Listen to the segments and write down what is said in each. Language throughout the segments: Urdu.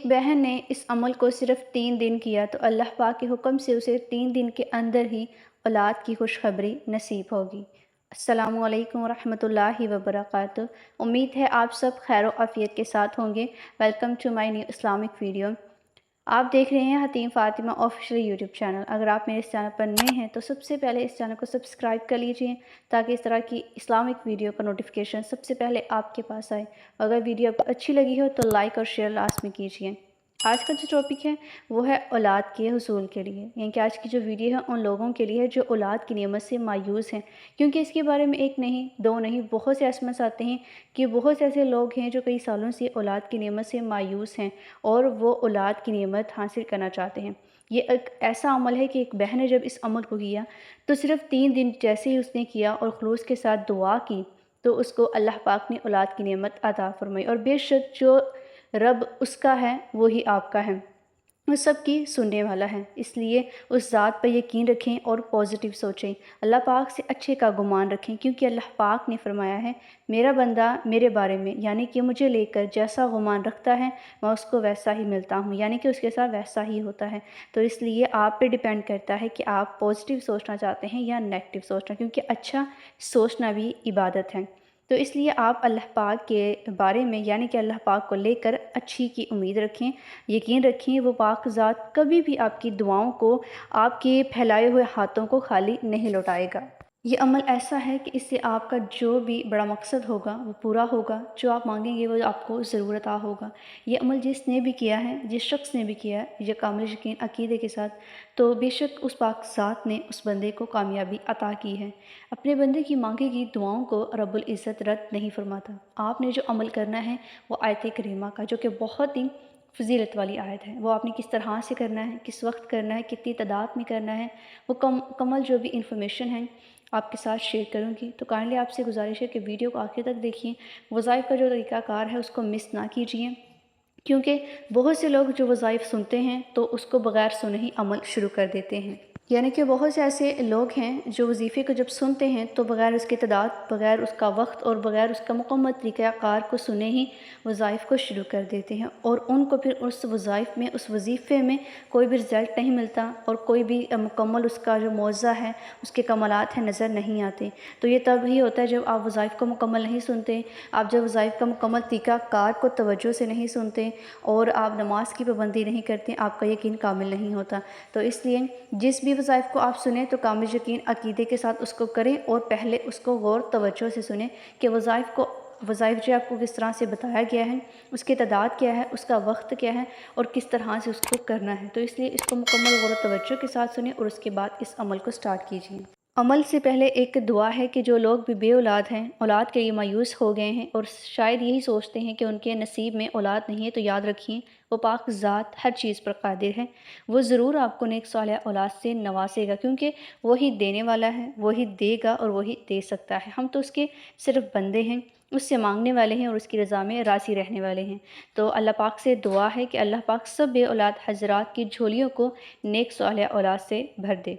ایک بہن نے اس عمل کو صرف 3 دن کیا تو اللہ پاک کے حکم سے اسے 3 دن کے اندر ہی اولاد کی خوشخبری نصیب ہوگی۔ السلام علیکم ورحمۃ اللہ وبرکاتہ۔ امید ہے آپ سب خیر و عافیت کے ساتھ ہوں گے۔ Welcome to my new Islamic video. آپ دیکھ رہے ہیں Hatim Fatima official YouTube channel. اگر آپ میرے اس چینل پر نئے ہیں تو سب سے پہلے اس چینل کو سبسکرائب کر لیجئے تاکہ اس طرح کی اسلامک ویڈیو کا نوٹیفیکیشن سب سے پہلے آپ کے پاس آئے۔ اگر ویڈیو آپ کو اچھی لگی ہو تو لائک اور شیئر لازمی کیجئے۔ آج کا جو ٹاپک ہے وہ ہے اولاد کے حصول کے لیے، یعنی کہ آج کی جو ویڈیو ہے ان لوگوں کے لیے جو اولاد کی نعمت سے مایوس ہیں، کیونکہ اس کے بارے میں ایک نہیں دو نہیں بہت سے ایسمنٹس آتے ہیں کہ بہت سے ایسے لوگ ہیں جو کئی سالوں سے اولاد کی نعمت سے مایوس ہیں اور وہ اولاد کی نعمت حاصل کرنا چاہتے ہیں۔ یہ ایک ایسا عمل ہے کہ ایک بہن نے جب اس عمل کو کیا تو صرف 3 دن جیسے ہی اس نے کیا اور خلوص کے ساتھ دعا کی تو اس کو اللہ پاک نے اولاد کی نعمت عطا فرمائی، اور بے شک جو رب اس کا ہے وہی آپ کا ہے، وہ سب کی سننے والا ہے۔ اس لیے اس ذات پر یقین رکھیں اور پازیٹیو سوچیں، اللہ پاک سے اچھے کا گمان رکھیں، کیونکہ اللہ پاک نے فرمایا ہے میرا بندہ میرے بارے میں یعنی کہ مجھے لے کر جیسا گمان رکھتا ہے میں اس کو ویسا ہی ملتا ہوں، یعنی کہ اس کے ساتھ ویسا ہی ہوتا ہے۔ تو اس لیے آپ پہ ڈیپینڈ کرتا ہے کہ آپ پازیٹیو سوچنا چاہتے ہیں یا نیگیٹیو سوچنا، کیونکہ اچھا سوچنا بھی عبادت ہے۔ تو اس لیے آپ اللہ پاک کے بارے میں یعنی کہ اللہ پاک کو لے کر اچھی کی امید رکھیں، یقین رکھیں وہ پاک ذات کبھی بھی آپ کی دعاؤں کو، آپ کے پھیلائے ہوئے ہاتھوں کو خالی نہیں لوٹائے گا۔ یہ عمل ایسا ہے کہ اس سے آپ کا جو بھی بڑا مقصد ہوگا وہ پورا ہوگا، جو آپ مانگیں گے وہ آپ کو ضرور عطا ہوگا۔ یہ عمل جس نے بھی کیا ہے، جس شخص نے بھی کیا ہے یہ کامل یقین عقیدے کے ساتھ، تو بے شک اس پاک ذات نے اس بندے کو کامیابی عطا کی ہے۔ اپنے بندے کی مانگی گئی دعاؤں کو رب العزت رد نہیں فرماتا۔ آپ نے جو عمل کرنا ہے وہ آیت کریمہ کا، جو کہ بہت ہی فضیلت والی آیت ہے، وہ آپ نے کس طرح سے کرنا ہے، کس وقت کرنا ہے، کتنی تعداد میں کرنا ہے، وہ مکمل جو بھی انفارمیشن ہے آپ کے ساتھ شیئر کروں گی۔ تو کائنڈلی آپ سے گزارش ہے کہ ویڈیو کو آخر تک دیکھیں، وظائف کا جو طریقہ کار ہے اس کو مس نہ کیجیے، کیونکہ بہت سے لوگ جو وظائف سنتے ہیں تو اس کو بغیر سنے ہی عمل شروع کر دیتے ہیں، یعنی کہ بہت سے ایسے لوگ ہیں جو وظیفے کو جب سنتے ہیں تو بغیر اس کی تعداد، بغیر اس کا وقت اور بغیر اس کا مکمل طریقہ کار کو سنے ہی وظائف کو شروع کر دیتے ہیں، اور ان کو پھر اس وظائف میں، اس وظیفے میں کوئی بھی رزلٹ نہیں ملتا اور کوئی بھی مکمل اس کا جو معاوضہ ہے، اس کے کمالات ہیں نظر نہیں آتے۔ تو یہ تب ہی ہوتا ہے جب آپ وظائف کو مکمل نہیں سنتے، آپ جب وظائف کا مکمل طریقہ کار کو توجہ سے نہیں سنتے اور آپ نماز کی پابندی نہیں کرتے، آپ کا یقین کامل نہیں ہوتا۔ تو اس لیے جس بھی وظائف کو آپ سنیں تو کامل یقین عقیدے کے ساتھ اس کو کریں، اور پہلے اس کو غور توجہ سے سنیں کہ وظائف جو آپ کو کس طرح سے بتایا گیا ہے، اس کی تعداد کیا ہے، اس کا وقت کیا ہے اور کس طرح سے اس کو کرنا ہے۔ تو اس لیے اس کو مکمل غور و توجہ کے ساتھ سنیں اور اس کے بعد اس عمل کو سٹارٹ کیجیے۔ عمل سے پہلے ایک دعا ہے کہ جو لوگ بھی بے اولاد ہیں، اولاد کے لیے مایوس ہو گئے ہیں اور شاید یہی سوچتے ہیں کہ ان کے نصیب میں اولاد نہیں ہے، تو یاد رکھیں وہ پاک ذات ہر چیز پر قادر ہے، وہ ضرور آپ کو نیک صالح اولاد سے نوازے گا، کیونکہ وہی دینے والا ہے، وہی دے گا اور وہی دے سکتا ہے۔ ہم تو اس کے صرف بندے ہیں، اس سے مانگنے والے ہیں اور اس کی رضا میں راضی رہنے والے ہیں۔ تو اللہ پاک سے دعا ہے کہ اللہ پاک سب بے اولاد حضرات کی جھولیوں کو نیک صالح اولاد سے بھر دے۔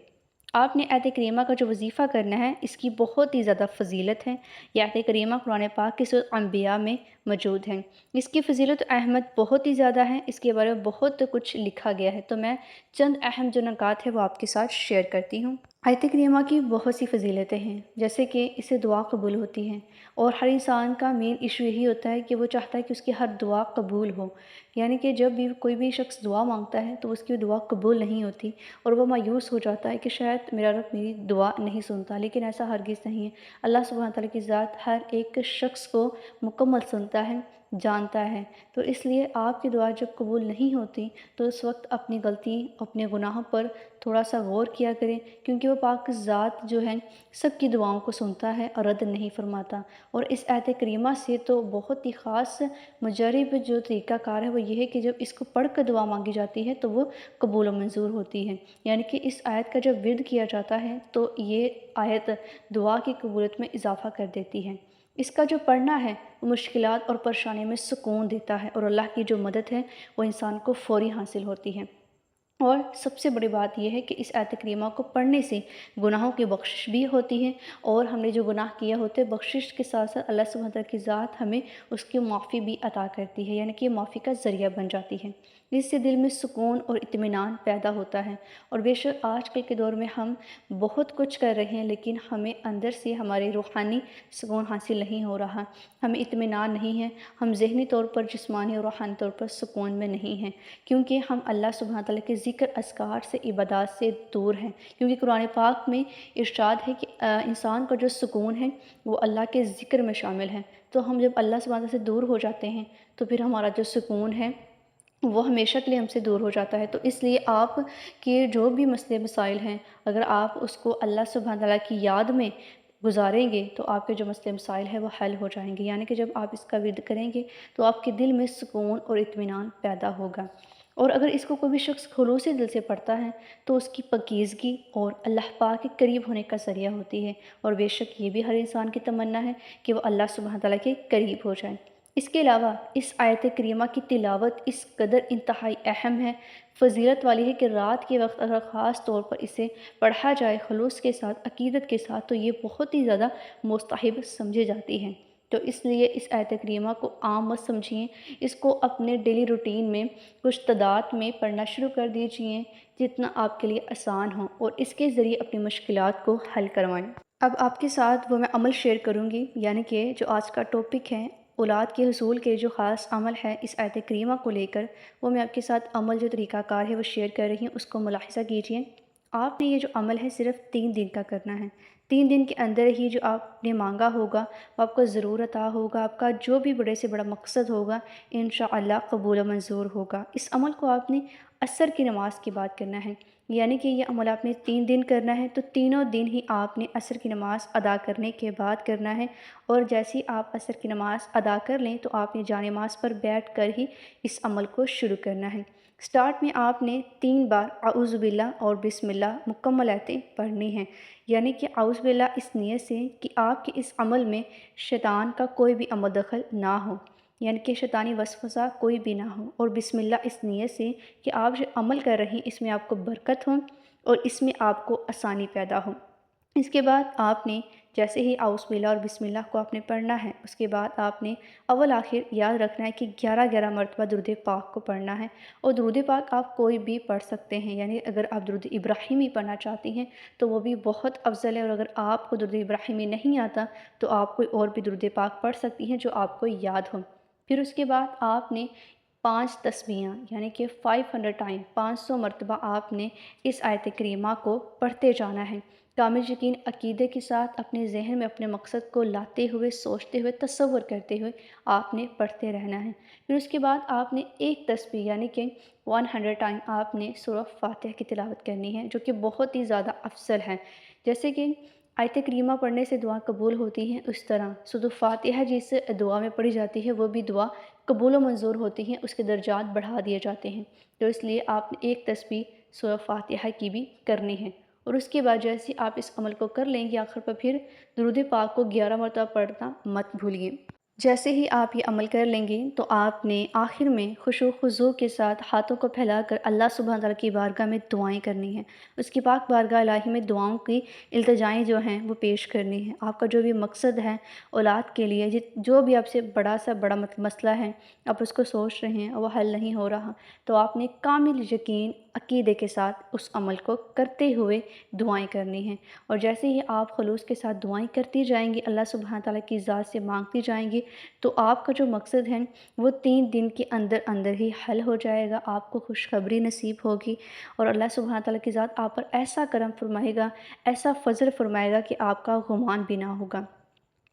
آپ نے آیت کریمہ کا جو وظیفہ کرنا ہے اس کی بہت ہی زیادہ فضیلت ہے۔ یہ آیت کریمہ قرآن پاک کی سورۃ انبیاء میں موجود ہے۔ اس کی فضیلت اہمیت بہت ہی زیادہ ہے، اس کے بارے میں بہت کچھ لکھا گیا ہے، تو میں چند اہم جو نکات ہے وہ آپ کے ساتھ شیئر کرتی ہوں۔ آیت کریمہ کی بہت سی فضیلتیں ہیں، جیسے کہ اسے دعا قبول ہوتی ہے، اور ہر انسان کا مین ایشو یہی ہوتا ہے کہ وہ چاہتا ہے کہ اس کی ہر دعا قبول ہو، یعنی کہ جب بھی کوئی بھی شخص دعا مانگتا ہے تو اس کی دعا قبول نہیں ہوتی اور وہ مایوس ہو جاتا ہے کہ شاید میرا رب میری دعا نہیں سنتا، لیکن ایسا ہرگز نہیں ہے۔ اللہ سبحانہ تعالیٰ کی ذات ہر ایک شخص کو مکمل سنتا ہے، جانتا ہے۔ تو اس لیے آپ کی دعا جب قبول نہیں ہوتی تو اس وقت اپنی غلطی، اپنے گناہوں پر تھوڑا سا غور کیا کریں، کیونکہ وہ پاک ذات جو ہے سب کی دعاؤں کو سنتا ہے اور رد نہیں فرماتا۔ اور اس آیت کریمہ سے تو بہت ہی خاص مجرب جو طریقہ کار ہے وہ یہ ہے کہ جب اس کو پڑھ کر دعا مانگی جاتی ہے تو وہ قبول و منظور ہوتی ہے، یعنی کہ اس آیت کا جب ورد کیا جاتا ہے تو یہ آیت دعا کی قبولیت میں اضافہ کر دیتی ہے۔ اس کا جو پڑھنا ہے وہ مشکلات اور پریشانی میں سکون دیتا ہے، اور اللہ کی جو مدد ہے وہ انسان کو فوری حاصل ہوتی ہے۔ اور سب سے بڑی بات یہ ہے کہ اس آیت کریمہ کو پڑھنے سے گناہوں کی بخشش بھی ہوتی ہے، اور ہم نے جو گناہ کیا ہوتے ہیں بخشش کے ساتھ ساتھ اللہ سبحانہ وتعالیٰ کی ذات ہمیں اس کی معافی بھی عطا کرتی ہے، یعنی کہ یہ معافی کا ذریعہ بن جاتی ہے۔ اس سے دل میں سکون اور اطمینان پیدا ہوتا ہے۔ اور بے شک آج کل کے دور میں ہم بہت کچھ کر رہے ہیں، لیکن ہمیں اندر سے ہمارے روحانی سکون حاصل نہیں ہو رہا، ہمیں اطمینان نہیں ہے، ہم ذہنی طور پر، جسمانی اور روحانی طور پر سکون میں نہیں ہیں، کیونکہ ہم اللہ سبحانہ تعالیٰ کے ذکر اذکار سے، عبادات سے دور ہیں۔ کیونکہ قرآن پاک میں ارشاد ہے کہ انسان کا جو سکون ہے وہ اللہ کے ذکر میں شامل ہے۔ تو ہم جب اللہ سبحانہ تعالیٰ سے دور ہو جاتے ہیں تو پھر ہمارا جو سکون ہے وہ ہمیشہ کے لیے ہم سے دور ہو جاتا ہے۔ تو اس لیے آپ کے جو بھی مسئلے مسائل ہیں، اگر آپ اس کو اللہ سبحانہ تعالیٰ کی یاد میں گزاریں گے تو آپ کے جو مسئلے مسائل ہیں وہ حل ہو جائیں گے، یعنی کہ جب آپ اس کا ورد کریں گے تو آپ کے دل میں سکون اور اطمینان پیدا ہوگا۔ اور اگر اس کو کوئی بھی شخص خلوصِ دل سے پڑھتا ہے تو اس کی پاکیزگی اور اللہ پاک کے قریب ہونے کا ذریعہ ہوتی ہے، اور بے شک یہ بھی ہر انسان کی تمنا ہے کہ وہ اللہ سبحانہ تعالیٰ کے قریب ہو جائے۔ اس کے علاوہ اس آیت کریمہ کی تلاوت اس قدر انتہائی اہم ہے، فضیلت والی ہے کہ رات کے وقت اگر خاص طور پر اسے پڑھا جائے خلوص کے ساتھ، عقیدت کے ساتھ، تو یہ بہت ہی زیادہ مستحب سمجھی جاتی ہے۔ تو اس لیے اس آیت کریمہ کو عام مت سمجھیں، اس کو اپنے ڈیلی روٹین میں کچھ تعداد میں پڑھنا شروع کر دیجئے جتنا آپ کے لیے آسان ہو، اور اس کے ذریعے اپنی مشکلات کو حل کروائیں۔ اب آپ کے ساتھ وہ میں عمل شیئر کروں گی، یعنی کہ جو آج کا ٹاپک ہے اولاد کے حصول کے جو خاص عمل ہے اس آیت کریمہ کو لے کر، وہ میں آپ کے ساتھ عمل جو طریقہ کار ہے وہ شیئر کر رہی ہوں، اس کو ملاحظہ کیجئے۔ آپ نے یہ جو عمل ہے صرف 3 دن کا کرنا ہے۔ 3 دن کے اندر ہی جو آپ نے مانگا ہوگا وہ آپ کو ضرور عطا ہوگا، آپ کا جو بھی بڑے سے بڑا مقصد ہوگا انشاءاللہ قبول و منظور ہوگا۔ اس عمل کو آپ نے عصر کی نماز کے بعد کرنا ہے، یعنی کہ یہ عمل آپ نے 3 دن کرنا ہے، تو تینوں دن ہی آپ نے عصر کی نماز ادا کرنے کے بعد کرنا ہے، اور جیسے ہی آپ عصر کی نماز ادا کر لیں تو آپ نے جانماز پر بیٹھ کر ہی اس عمل کو شروع کرنا ہے۔ سٹارٹ میں آپ نے 3 بار اعوذ باللہ اور بسم اللہ مکمل آیتیں پڑھنی ہیں، یعنی کہ اعوذ باللہ اس نیت سے کہ آپ کے اس عمل میں شیطان کا کوئی بھی عمل دخل نہ ہو، یعنی کہ شیطانی وسوسہ کوئی بھی نہ ہو، اور بسم اللہ اس نیت سے کہ آپ جو عمل کر رہے ہیں اس میں آپ کو برکت ہو اور اس میں آپ کو آسانی پیدا ہو۔ اس کے بعد آپ نے جیسے ہی اعوذ باللہ اور بسم اللہ کو آپ نے پڑھنا ہے، اس کے بعد آپ نے اول آخر یاد رکھنا ہے کہ 11 مرتبہ درود پاک کو پڑھنا ہے، اور درود پاک آپ کوئی بھی پڑھ سکتے ہیں، یعنی اگر آپ درود ابراہیمی پڑھنا چاہتی ہیں تو وہ بھی بہت افضل ہے، اور اگر آپ کو درود ابراہیمی نہیں آتا تو آپ کوئی اور بھی درود پاک پڑھ سکتی ہیں جو آپ کو یاد ہو۔ پھر اس کے بعد آپ نے 5 تسبیحاں یعنی کہ 500 ٹائم 500 مرتبہ آپ نے اس آیت کریمہ کو پڑھتے جانا ہے، کامل یقین عقیدے کے ساتھ اپنے ذہن میں اپنے مقصد کو لاتے ہوئے، سوچتے ہوئے، تصور کرتے ہوئے آپ نے پڑھتے رہنا ہے۔ پھر اس کے بعد آپ نے ایک تسبیح یعنی کہ 100 ٹائم آپ نے سورہ فاتحہ کی تلاوت کرنی ہے، جو کہ بہت ہی زیادہ افضل ہے۔ جیسے کہ آیت کریمہ پڑھنے سے دعا قبول ہوتی ہیں، اس طرح سورہ فاتحہ جس دعا میں پڑھی جاتی ہے وہ بھی دعا قبول و منظور ہوتی ہیں، اس کے درجات بڑھا دیے جاتے ہیں۔ تو اس لیے آپ نے ایک تسبیح سورہ فاتحہ کی بھی کرنی ہے، اور اس کے بعد جیسے آپ اس عمل کو کر لیں گے آخر پر پھر درود پاک کو 11 مرتبہ پڑھنا مت بھولیے۔ جیسے ہی آپ یہ عمل کر لیں گے تو آپ نے آخر میں خشوع و خضوع کے ساتھ ہاتھوں کو پھیلا کر اللہ سبحانہ تعالیٰ کی بارگاہ میں دعائیں کرنی ہیں، اس کی پاک بارگاہ الہی میں دعاؤں کی التجائیں جو ہیں وہ پیش کرنی ہیں۔ آپ کا جو بھی مقصد ہے اولاد کے لیے، جو بھی آپ سے بڑا مسئلہ ہے آپ اس کو سوچ رہے ہیں اور وہ حل نہیں ہو رہا، تو آپ نے کامل یقین عقیدے کے ساتھ اس عمل کو کرتے ہوئے دعائیں کرنی ہیں، اور جیسے ہی آپ خلوص کے ساتھ دعائیں کرتی جائیں گی، اللہ سبحانہ تعالیٰ کی ذات سے مانگتی جائیں گی، تو آپ کا جو مقصد ہے وہ 3 دن کے اندر اندر ہی حل ہو جائے گا، آپ کو خوشخبری نصیب ہوگی، اور اللہ سبحانہ تعالیٰ کی ذات آپ پر ایسا کرم فرمائے گا، ایسا فضل فرمائے گا کہ آپ کا گمان بھی نہ ہوگا۔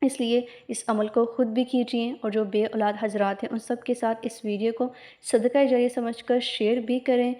اس لیے اس عمل کو خود بھی کیجئے، اور جو بے اولاد حضرات ہیں ان سب کے ساتھ اس ویڈیو کو صدقہ جاریہ سمجھ کر شیئر بھی کریں۔